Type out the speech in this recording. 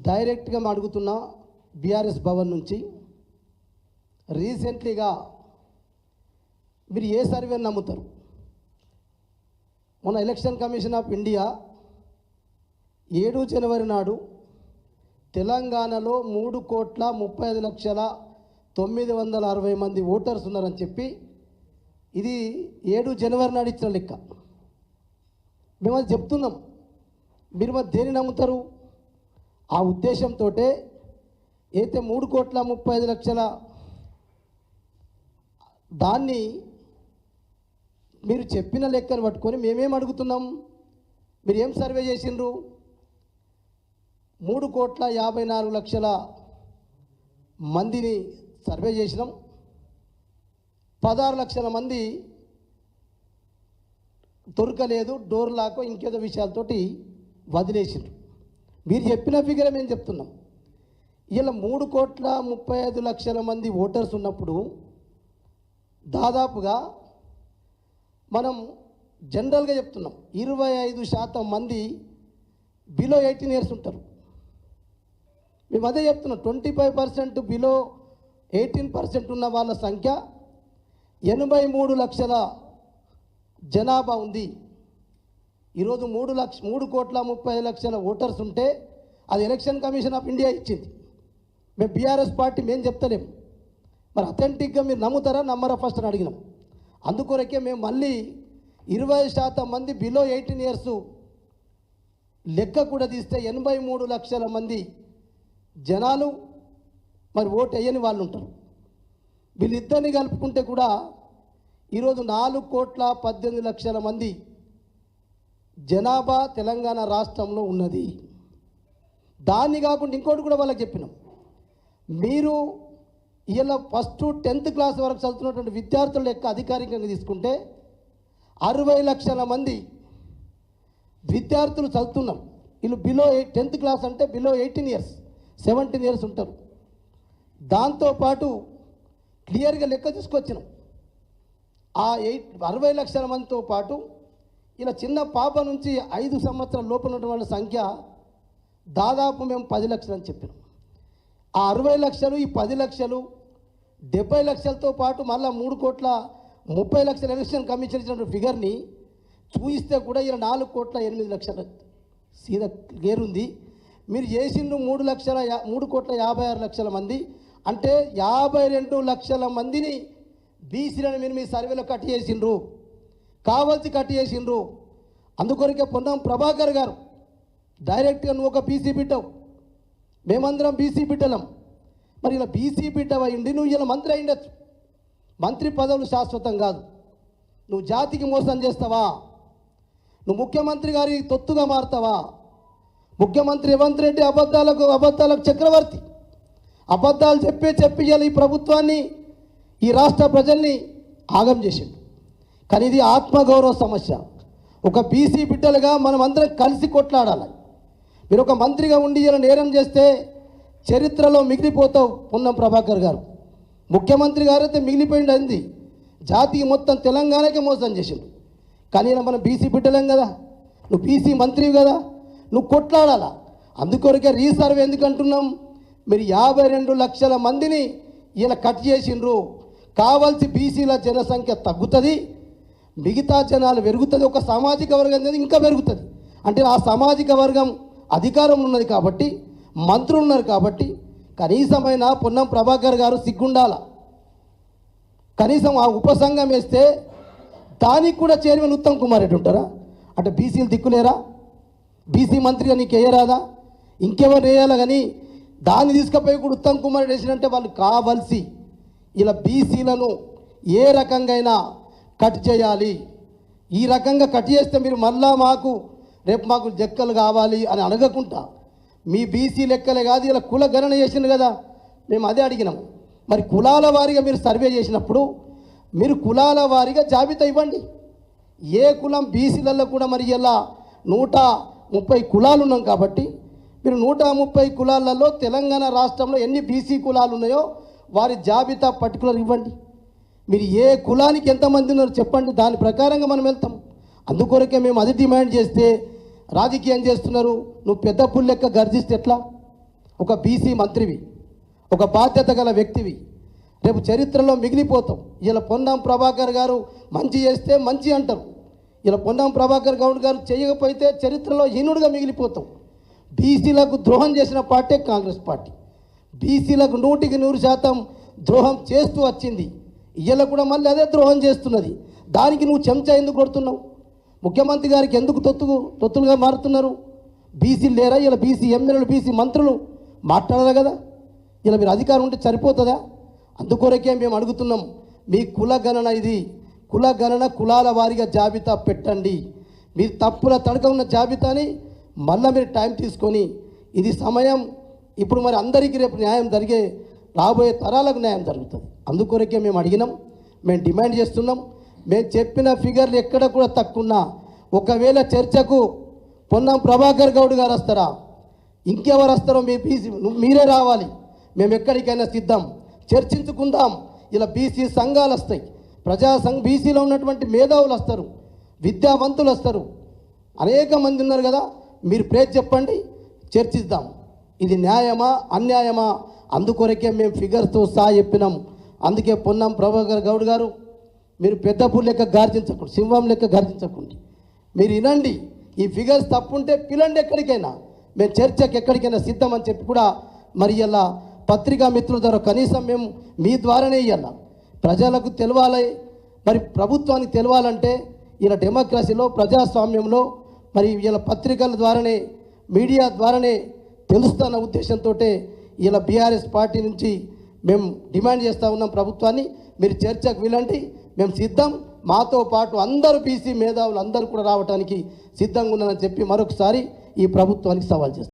డైరెక్ట్గా అడుగుతున్నా బీఆర్ఎస్ భవన్ నుంచి రీసెంట్లీగా మీరు ఏ సర్వేని నమ్ముతారు? మొన్న ఎలక్షన్ కమిషన్ ఆఫ్ ఇండియా 7 జనవరి నాడు తెలంగాణలో 3,35,960 మంది ఓటర్స్ ఉన్నారని చెప్పి ఇది 7 జనవరి నాడు ఇచ్చిన లెక్క. మేము అది చెప్తున్నాం, మీరు మరి దేని నమ్ముతారు? ఆ ఉద్దేశంతో అయితే 3,35,00,000 దాన్ని మీరు చెప్పిన లెక్కను పట్టుకొని మేమేం అడుగుతున్నాం? మీరు ఏం సర్వే చేసిండ్రు? 3,54,00,000 మందిని సర్వే చేసినాం. 16 లక్షల మంది దొరకలేదు, డోర్ లాకో ఇంకేదో విషయాలతోటి వదిలేసిండ్రు. మీరు చెప్పిన ఫిగర్ మేము చెప్తున్నాం. ఇలా 3,35,00,000 మంది ఓటర్స్ ఉన్నప్పుడు దాదాపుగా మనం జనరల్గా చెప్తున్నాం 25% మంది బిలో 18 ఇయర్స్ ఉంటారు. మేము అదే చెప్తున్నాం, 25% బిలో 18% ఉన్న వాళ్ళ సంఖ్య 83 లక్షల జనాభా ఉంది. ఈరోజు 3,30,00,000 ఓటర్స్ ఉంటే అది ఎలక్షన్ కమిషన్ ఆఫ్ ఇండియా ఇచ్చింది. మేము బీఆర్ఎస్ పార్టీ మేము చెప్తలేము. మరి అథెంటిక్గా మీరు నమ్ముతారా నమ్మరా ఫస్ట్ అని అడిగినాం. అందుకొరకే మేము మళ్ళీ 20% మంది బిలో 18 ఇయర్స్ లెక్క కూడా తీస్తే 83 లక్షల మంది జనాలు మరి ఓటు వేయని వాళ్ళు ఉంటారు. వీళ్ళిద్దరిని కలుపుకుంటే కూడా ఈరోజు 4,18,00,000 మంది జనాభా తెలంగాణ రాష్ట్రంలో ఉన్నది. దాన్ని కాకుండా ఇంకోటి కూడా వాళ్ళకి చెప్పినాం, మీరు ఇలా ఫస్ట్ 10th క్లాస్ వరకు చదువుతున్నటువంటి విద్యార్థుల లెక్క అధికారికంగా తీసుకుంటే 60 లక్షల మంది విద్యార్థులు చదువుతున్నారు. వీళ్ళు బిలో 10th క్లాస్ అంటే బిలో 18 ఇయర్స్ 17 ఇయర్స్ ఉంటారు. దాంతోపాటు క్లియర్గా లెక్క తీసుకొచ్చినాం. ఆ 60 లక్షల మందితో పాటు ఇలా చిన్న పాప నుంచి 5 సంవత్సరాల లోపల ఉన్న వాళ్ళ సంఖ్య దాదాపు మేము 10 లక్షలు అని చెప్పినాం. ఆ 60 లక్షలు, ఈ 10 లక్షలు, 70 లక్షలతో పాటు మళ్ళీ 3,30,00,000 ఎలక్షన్ కమిషన్ ఇచ్చిన ఫిగర్ని చూయిస్తే కూడా ఇలా 4,08,00,000 సీదా క్లియర్ ఉంది. మీరు చేసిండ్రు 3,56,00,000 మంది అంటే 52 లక్షల మందిని బీసీలను మీరు మీ సర్వేలో కట్ చేసిండ్రు, కావాల్సి కట్ చేసిండ్రు. అందుకొరకే పొన్నం ప్రభాకర్ గారు డైరెక్ట్గా నువ్వు ఒక బీసీ బిడ్డవు, మేమందరం బీసీ బిడ్డలం. మరి ఇలా బీసీ బిడ్డ అయ్యింది నువ్వు ఇలా మంత్రి అయ్యిండొచ్చు. మంత్రి పదవులు శాశ్వతం కాదు. నువ్వు జాతికి మోసం చేస్తావా? నువ్వు ముఖ్యమంత్రి గారి తొత్తుగా మారుతావా? ముఖ్యమంత్రి రేవంత్ రెడ్డి అబద్ధాలకు చక్రవర్తి. అబద్ధాలు చెప్పి ఇలా ఈ ప్రభుత్వాన్ని, ఈ రాష్ట్ర ప్రజల్ని ఆగం చేసిండు. కానీ ఇది ఆత్మగౌరవ సమస్య. ఒక బీసీ బిడ్డలుగా మనం అందరం కలిసి కొట్లాడాలి. మీరు ఒక మంత్రిగా ఉండి ఇలా నేరం చేస్తే చరిత్రలో మిగిలిపోతావు. పొన్నం ప్రభాకర్ గారు ముఖ్యమంత్రి గారు అయితే మిగిలిపోయింది అంది, జాతికి మొత్తం తెలంగాణకే మోసం చేసిండు. కానీ ఇలా మనం బీసీ బిడ్డలేం కదా, నువ్వు బీసీ మంత్రివి కదా, నువ్వు కొట్లాడాలా. అందుకొరకే రీసర్వే ఎందుకు అంటున్నాం? మీరు 52 లక్షల మందిని ఇలా కట్ చేసిండ్రు. కావాల్సి బీసీల జనసంఖ్య తగ్గుతుంది, మిగతా జనాలు పెరుగుతుంది, ఒక సామాజిక వర్గం అనేది ఇంకా పెరుగుతుంది. అంటే ఆ సామాజిక వర్గం అధికారం ఉన్నది కాబట్టి, మంత్రులు ఉన్నారు కాబట్టి కనీసమైన పొన్నం ప్రభాకర్ గారు సిగ్గుండాల. కనీసం ఆ ఉపసంఘం వేస్తే దానికి కూడా చైర్మన్ ఉత్తమ్ కుమార్ రెడ్డి ఉంటారా? అంటే బీసీలు దిక్కులేరా? బీసీ మంత్రిగా నీకు వేయరాదా? ఇంకెవరు వేయాలా? కానీ దాన్ని తీసుకుపోయి కూడా ఉత్తమ్ కుమార్ రెడ్డి వేసినంటే వాళ్ళు కావాల్సి ఇలా బీసీలను ఏ రకంగా కట్ చేయాలి. ఈ రకంగా కట్ చేస్తే మీరు మళ్ళా రేపు మాకు లెక్కలు కావాలి అని అడగకుండా మీ బీసీ లెక్కలే కాదు ఇలా కుల గణన చేసింది కదా, మేము అదే అడిగినాం. మరి కులాల వారీగా మీరు సర్వే చేసినప్పుడు మీరు కులాల వారీగా జాబితా ఇవ్వండి. ఏ కులం బీసీలలో కూడా మరి ఇలా 130 కులాలు ఉన్నాం కాబట్టి మీరు 130 కులాలలో తెలంగాణ రాష్ట్రంలో ఎన్ని బీసీ కులాలు ఉన్నాయో వారి జాబితా పర్టికులర్ ఇవ్వండి. మీరు ఏ కులానికి ఎంతమంది ఉన్నారో చెప్పండి, దాని ప్రకారంగా మనం వెళ్తాం. అందుకొరకే మేము అది డిమాండ్ చేస్తే రాజకీయం చేస్తున్నారు. నువ్వు పెద్ద పుల్ లెక్క గర్జిస్తే ఎట్లా? ఒక బీసీ మంత్రివి, ఒక బాధ్యత గల వ్యక్తివి, రేపు చరిత్రలో మిగిలిపోతావు. ఇలా పొన్నం ప్రభాకర్ గారు మంచి చేస్తే మంచి అంటారు, ఇలా పొన్నం ప్రభాకర్ గౌడ్ గారు చేయకపోతే చరిత్రలో హీనుడిగా మిగిలిపోతావు. బీసీలకు ద్రోహం చేసిన పార్టీ కాంగ్రెస్ పార్టీ. బీసీలకు 100% ద్రోహం చేస్తూ వచ్చింది. ఇయ్యలో కూడా మళ్ళీ అదే ద్రోహం చేస్తున్నది. దానికి నువ్వు చెంచా ఎందుకు కొడుతున్నావు? ముఖ్యమంత్రి గారికి ఎందుకు తొత్తులుగా మారుతున్నారు? బీసీలు లేరా? ఇలా బీసీ ఎమ్మెల్యేలు, బీసీ మంత్రులు మాట్లాడరా కదా? ఇలా మీరు అధికారం ఉంటే సరిపోతుందా? అందుకొరకే మేము అడుగుతున్నాం, మీ కుల గణన ఇది, కుల గణన కులాల వారీగా జాబితా పెట్టండి. మీరు తప్పుల తడక ఉన్న జాబితాని మళ్ళీ మీరు టైం తీసుకొని, ఇది సమయం ఇప్పుడు మరి అందరికీ రేపు న్యాయం జరిగే, రాబోయే తరాలకు న్యాయం జరుగుతుంది. అందుకొరకే మేము అడిగినాం, మేము డిమాండ్ చేస్తున్నాం. మేము చెప్పిన ఫిగర్లు ఎక్కడ కూడా తక్కువ. ఒకవేళ చర్చకు పొన్నం ప్రభాకర్ గౌడ్ గారు వస్తారా, ఇంకెవరు వస్తారో మీరే రావాలి. మేము ఎక్కడికైనా సిద్ధం, చర్చించుకుందాం. ఇలా బీసీ సంఘాలు వస్తాయి, బీసీలో ఉన్నటువంటి మేధావులు వస్తారు, విద్యావంతులు వస్తారు, అనేక మంది ఉన్నారు కదా. మీరు ప్రేజ్ చెప్పండి, చర్చిద్దాం. ఇది న్యాయమా అన్యాయమా? అందుకొరకే మేము ఫిగర్స్తో సహా చెప్పినాం. అందుకే పొన్నం ప్రభాకర్ గౌడ్ గారు, మీరు పెద్ద పులి లెక్క గార్జించకండి, సింహం లెక్క గార్జించకండి. మీరు వినండి, ఈ ఫిగర్స్ తప్పుంటే పిలండి, ఎక్కడికైనా మేము చర్చకి ఎక్కడికైనా సిద్ధం అని చెప్పి కూడా మరి ఇలా పత్రికా మిత్రుల ద్వారా కనీసం మేము మీ ద్వారానే ఇవ్వాలి. ప్రజలకు తెలవాలి, మరి ప్రభుత్వానికి తెలవాలంటే ఇలా డెమోక్రసీలో, ప్రజాస్వామ్యంలో మరి ఇలా పత్రికల ద్వారానే, మీడియా ద్వారానే తెలుస్తున్న ఉద్దేశంతో ఇలా బీఆర్ఎస్ పార్టీ నుంచి మేము డిమాండ్ చేస్తూ ఉన్నాం ప్రభుత్వాన్ని. మీరు చర్చకు వెళ్ళండి, మేము సిద్ధం. మాతో పాటు అందరూ బీసీ మేధావులు అందరూ కూడా రావడానికి సిద్ధంగా ఉన్నారని చెప్పి మరొకసారి ఈ ప్రభుత్వానికి సవాల్ చేస్తాం.